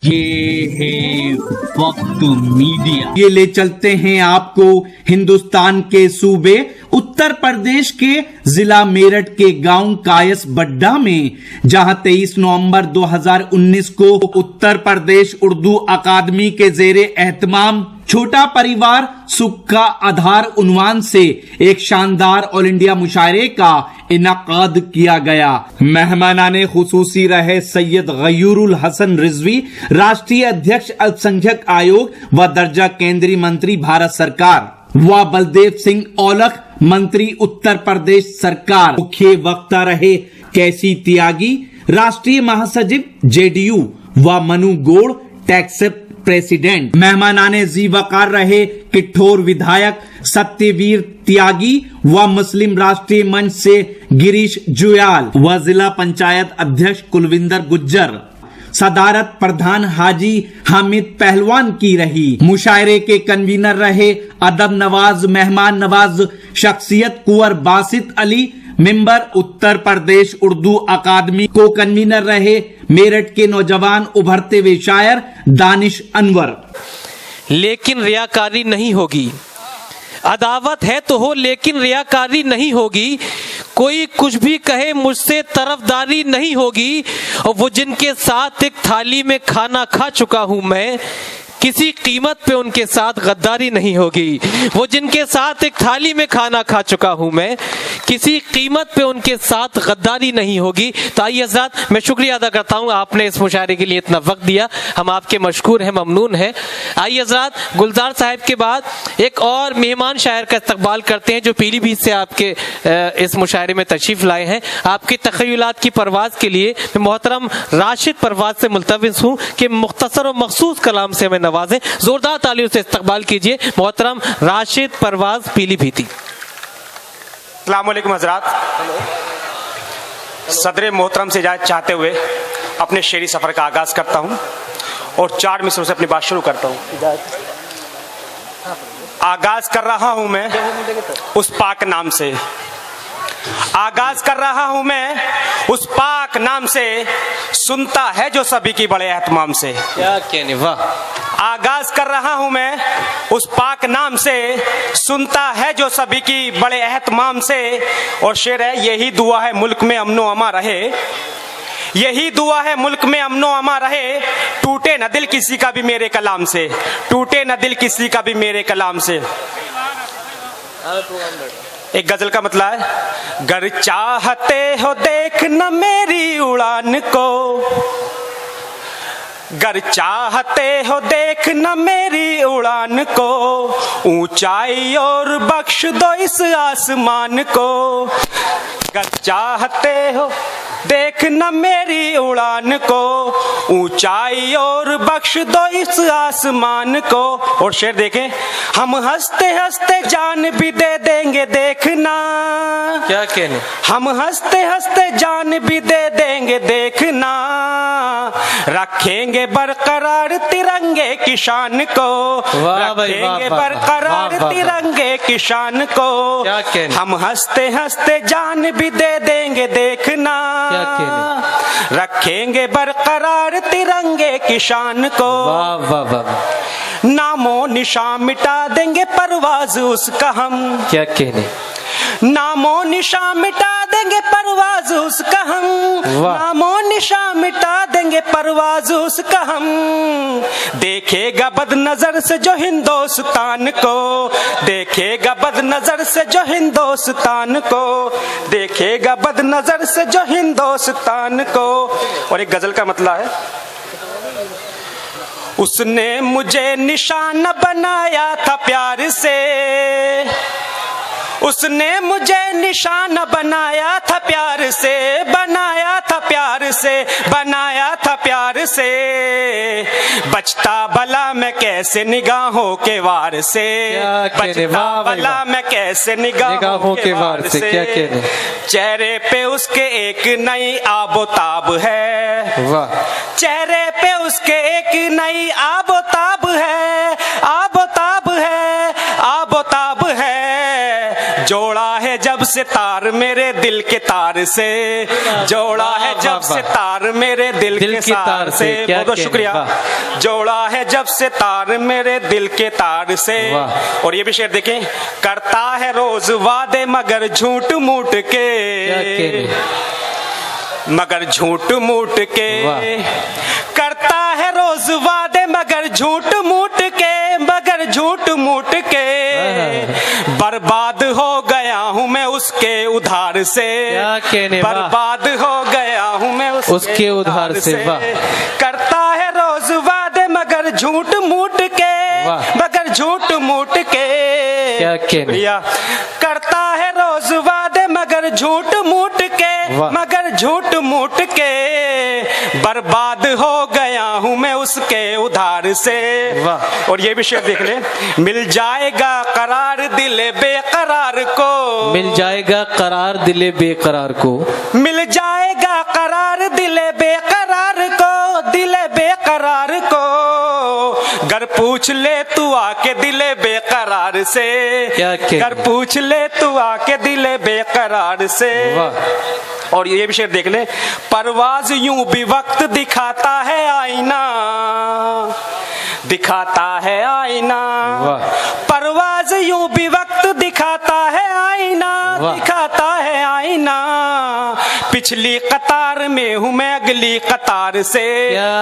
ये है वक्त मीडिया। ये ले चलते हैं आपको हिंदुस्तान के सूबे उत्तर प्रदेश के जिला मेरठ के गांव कायस बड्डा में, जहां 23 नवंबर 2019 को उत्तर प्रदेश उर्दू अकादमी के जेरे एहतमाम छोटा परिवार सुख का आधार उन्वान से एक शानदार ऑल इंडिया मुशायरे का इनाकाद किया गया। मेहमानाने खुसूसी रहे सैयद गयूरुल हसन रिजवी, राष्ट्रीय अध्यक्ष अल्पसंख्यक आयोग व दर्जा केंद्रीय मंत्री भारत सरकार, व बलदेव सिंह औलख, मंत्री उत्तर प्रदेश सरकार। मुख्य वक्ता रहे कैसी त्यागी, राष्ट्रीय महासचिव जेडीयू व मनु गौड़, टैक्स प्रेसिडेंट। मेहमानाने जी वकार रहे किठौर विधायक सत्यवीर त्यागी व मुस्लिम राष्ट्रीय मंच से गिरीश जुयाल व जिला पंचायत अध्यक्ष कुलविंदर गुज्जर। सदारत प्रधान हाजी हामिद पहलवान की रही। मुशायरे के कन्वीनर रहे अदब नवाज, मेहमान नवाज शख्सियत कुंवर बासित अली, मेंबर उत्तर प्रदेश उर्दू अकादमी। को कन्वीनर रहे मेरठ के नौजवान उभरते हुए शायर दानिश अनवर। लेकिन रियाकारी नहीं होगी, अदावत है तो हो लेकिन रियाकारी नहीं होगी, कोई कुछ भी कहे मुझसे तरफदारी नहीं होगी। और वो जिनके साथ एक थाली में खाना खा चुका हूं मैं, किसी कीमत पे उनके साथ गद्दारी नहीं होगी। वो जिनके साथ एक थाली में खाना खा चुका हूं मैं, किसी कीमत पे उनके साथ गद्दारी नहीं होगी। तो आइए हज़रात, मैं शुक्रिया अदा करता हूं आपने इस मुशायरे के लिए इतना वक्त दिया, हम आपके मशकूर हैं, ममनून हैं। आइए हज़रात, गुलजार साहब के बाद एक और मेहमान शायर का इस्तकबाल करते हैं जो पीलीभीत से आपके इस मुशायरे में तशरीफ लाए हैं। आपकी तख़य्युलात की परवाज़ के लिए मैं मोहतरम राशिद परवाज़ से मुल्तविस हूँ कि मुख्तसर और मखसूस कलाम से हमें नवाजें। जोरदार तालियों से इस्तकबाल कीजिए मोहतरम राशिद परवाज़ पीलीभीती। अस्सलाम वालेकुम हज़रात, सदर मोहतरम से इजाज़त चाहते हुए अपने शेरी सफ़र का आगाज़ करता हूँ और 4 मिसरों से अपनी बात शुरू करता हूँ। आगाज़ कर रहा हूँ मैं उस पाक नाम से, आगाज़ कर रहा हूँ मैं उस पाक नाम से, सुनता है जो सभी की बड़े एहतमाम से। क्या कहने, वाह। आगाज कर रहा हूं मैं उस पाक नाम से, सुनता है जो सभी की बड़े एहतमाम से। और शेर है, यही दुआ है मुल्क में अमनो अमा रहे, यही दुआ है मुल्क में अमनो अमा रहे, टूटे न दिल किसी का भी मेरे कलाम से, टूटे न दिल किसी का भी मेरे कलाम से। एक गजल का मतलब है, गर चाहते हो देख न मेरी उड़ान को, गर चाहते हो देख न मेरी उड़ान को, ऊंचाई और बख्श दो इस आसमान को। गर चाहते हो देख न मेरी उड़ान को, ऊंचाई और बख्श दो इस आसमान को। और शेर देखें, हम हंसते हंसते जान भी दे देंगे देखना, क्या कहने, हम हंसते हंसते जान भी दे देंगे देखना, रखेंगे बरकरार तिरंगे की शान को, रखेंगे बरकरार तिरंगे की शान को। हम हंसते हंसते जान भी दे देंगे देखना, रखेंगे बरकरार तिरंगे की शान को। नामो निशान मिटा देंगे परवाज़ उसका हम, क्या कहने, नामो निशान मिटा देंगे परवाज़ उसका हम, नामो निशान मिटा देंगे परवाज़ उसका हम। देखेगा बद नजर से जो हिंदुस्तान को, देखेगा बद नजर से जो हिंदुस्तान को, देखेगा बद नजर से जो हिंदुस्तान को। और एक गजल का मतलब है, उसने मुझे निशान बनाया था प्यार से, उसने मुझे निशान बनाया था प्यार से, बनाया था प्यार से, बनाया था प्यार से। बचता भला मैं कैसे निगाहों के वार से, बचता भला मैं कैसे निगाहों के वार से। क्या कहने, चेहरे पे उसके एक नई आबोताब है, वाह। चेहरे पे उसके एक नई आबोताब है, आबोताब है, आबोताब है। जोड़ा है जब जब से तार मेरे दिल के तार से, जोड़ा है जब से तार मेरे दिल के तार से। बहुत बहुत शुक्रिया। जोड़ा है जब से तार मेरे दिल के तार से। और ये भी शेर देखें, करता है रोज वादे मगर झूठ मूठ के, मगर झूठ मूठ के, करता है रोज वादे मगर झूठ मूठ के, मगर झूठ मूठ के, बर्बाद हो गया हूँ मैं उसके उधार से, बर्बाद हो गया हूँ मैं उसके उधार से। करता है रोज वादे मगर झूठ मूठ के, मगर झूठ मूठ के, करता है रोज वादे मगर झूठ मूठ के, मगर झूठ मूठ के, बर्बाद हो गया हूँ मैं उसके उधार से। और ये भी शेर देख ले, मिल जाएगा करार दिले बेकरार को, मिल जाएगा करार दिले बेकरार को, मिल जाएगा करार दिले बेकरार को, दिले बेकरार को, घर पूछ ले तू आके दिले बेकरार से, घर पूछ ले तू आके दिले बेकरार से। और ये भी शेर देख ले, परवाज यूं भी वक्त दिखाता है आईना, दिखाता है आईना, परवाज यूं भी वक्त दिखाता है आईना, दिखाता है आईना, पिछली कतार में हूँ मैं अगली कतार से,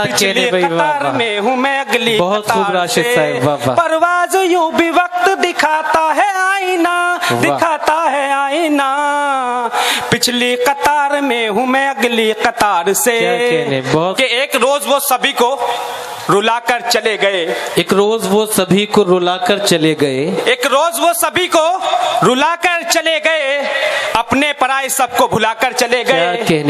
पिछली कतार में हूँ मैं अगली कतार से, परवाज यूं भी वक्त दिखाता है आईना, दिखाता है आईना, पिछली कतार में हूँ मैं अगली कतार से। कि एक रोज वो सभी को रुलाकर चले गए, एक रोज वो सभी को रुलाकर चले गए, एक रोज वो सभी को रुलाकर चले गए, अपने पराए सबको भुलाकर चले गए।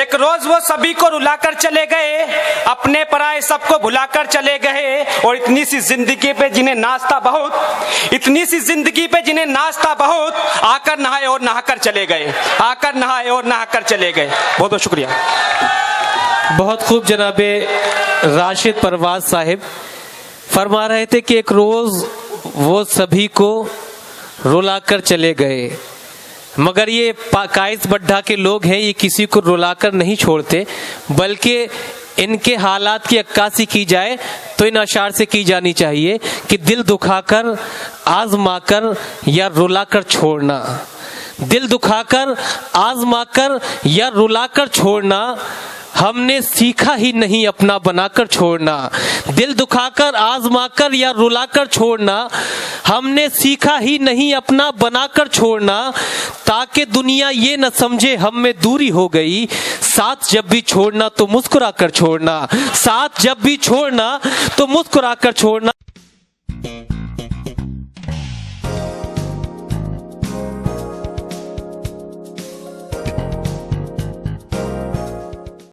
एक रोज वो सभी को रुलाकर चले गए, अपने पराए सबको भुलाकर चले गए। और इतनी सी जिंदगी पे जिन्हें नाचता बहुत, इतनी सी जिंदगी पे जिन्हें नाचता बहुत, आकर नहाए और नहाकर चले गए, आकर नहाए और नहाकर चले गए। बहुत बहुत शुक्रिया। बहुत खूब जनाबे राशिद परवाज साहिब फरमा रहे थे कि एक रोज वो सभी को रुलाकर चले गए, मगर ये कायस बड्ढा के लोग हैं, ये किसी को रुलाकर नहीं छोड़ते, बल्कि इनके हालात की अक्कासी की जाए तो इन अशार से की जानी चाहिए कि दिल दुखाकर, आजमाकर या रुलाकर छोड़ना, दिल दुखाकर, आजमाकर या रुलाकर छोड़ना, हमने सीखा ही नहीं अपना बनाकर छोड़ना। दिल दुखाकर, आजमाकर या रुलाकर छोड़ना, हमने सीखा ही नहीं अपना बनाकर छोड़ना, ताकि दुनिया ये न समझे हम में दूरी हो गई। साथ जब भी छोड़ना तो मुस्कुरा कर छोड़ना, साथ जब भी छोड़ना तो मुस्कुरा कर छोड़ना।